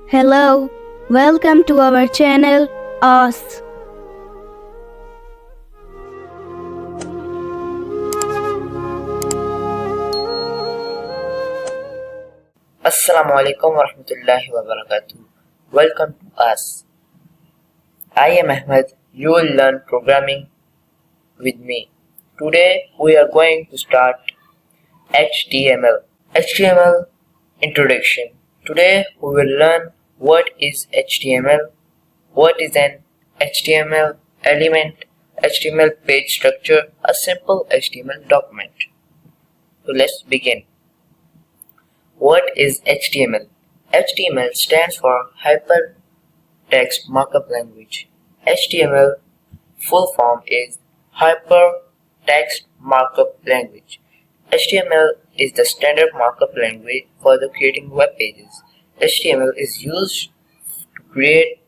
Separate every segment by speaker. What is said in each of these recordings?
Speaker 1: Hello, welcome to our channel, Us.
Speaker 2: Assalamu alaikum warahmatullahi wabarakatuh. Welcome to us. I am Ahmed. You will learn programming with me. Today we are going to start HTML. HTML introduction. Today we will learn what is HTML, what is an HTML element, HTML page structure, a simple HTML document. So let's begin. What is HTML? HTML stands for Hypertext Markup Language. HTML full form is Hypertext Markup Language. HTML is the standard markup language for the creating web pages. HTML is used to create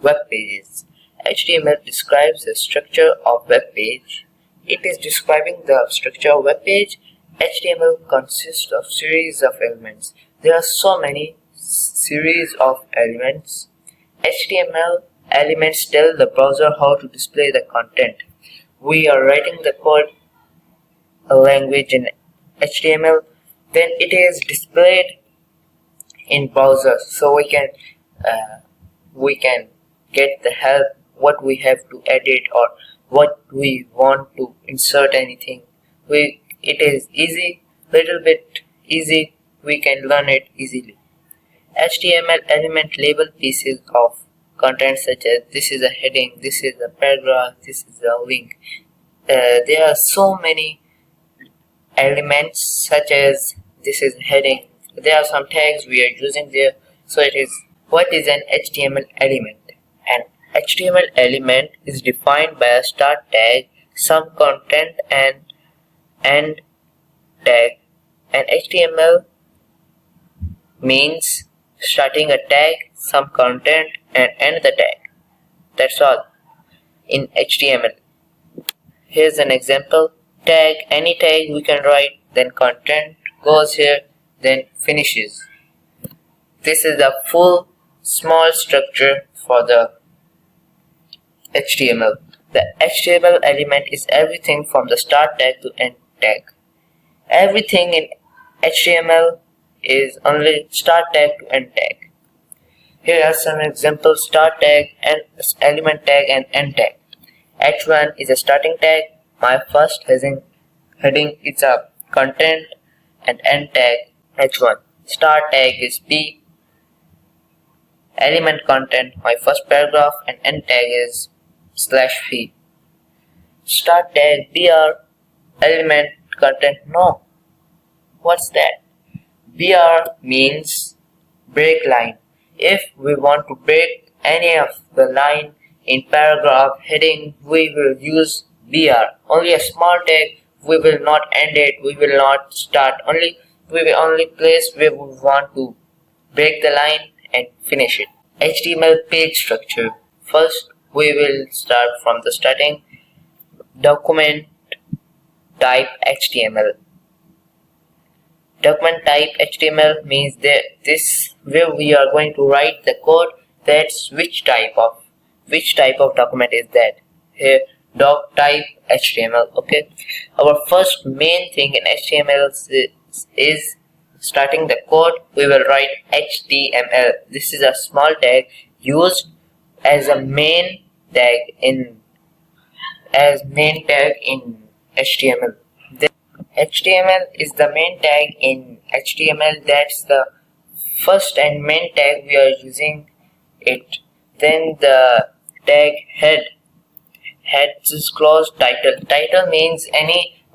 Speaker 2: web pages. HTML describes the structure of web page. It is describing the structure of web page. HTML consists of series of elements. There are so many series of elements. HTML elements tell the browser how to display the content. We are writing the code language in HTML, then it is displayed in browser, so we can get the help what we have to edit or what we want to insert anything. It is easy, little bit easy, we can learn it easily. HTML element label pieces of content such as this is a heading, this is a paragraph, this is a link. There are so many elements such as this is heading. There are some tags we are using there. So it is, what is an HTML element? An HTML element is defined by a start tag, some content and end tag. An HTML means starting a tag, some content and end the tag. That's all in HTML. Here's an example. Tag, any tag we can write, then content goes here, then finishes. This is the full small structure for the HTML. The HTML element is everything from the start tag to end tag. Everything in HTML is only start tag to end tag. Here are some examples: start tag, and element tag and end tag. H1 is a starting tag. My first heading is a content and end tag H1. Start tag is P. Element content, my first paragraph, and end tag is /p. Start tag BR. Element content, no. What's that? BR means break line. If we want to break any of the line in paragraph heading, we will use BR. Only a small tag, we will not end it, we will not start, we will only place where we want to break the line and finish it. HTML page structure. First we will start from the starting. Document type HTML. Document type HTML means that this where we are going to write the code. That's which type of document is that. Here doc type HTML. Okay, our first main thing in HTML is starting the code. We will write HTML. This is a small tag used as a main tag in HTML. Then HTML is the main tag in HTML. That's the first and main tag we are using it. Then the tag head is closed. Title means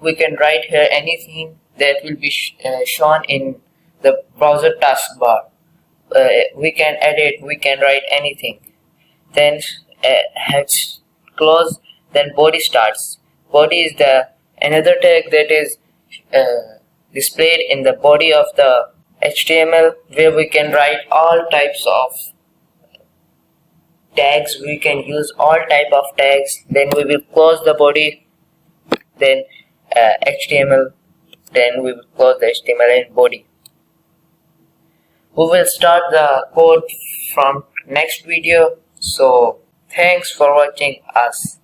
Speaker 2: we can write here anything that will be shown in the browser taskbar. We can edit, we can write anything. Then heads close. Then body starts. Body is the another tag that is displayed in the body of the HTML, where we can write all types of tags. We can use all type of tags. Then we will close the body, then HTML, then we will close the HTML and body. We will start the code from next video. So thanks for watching us.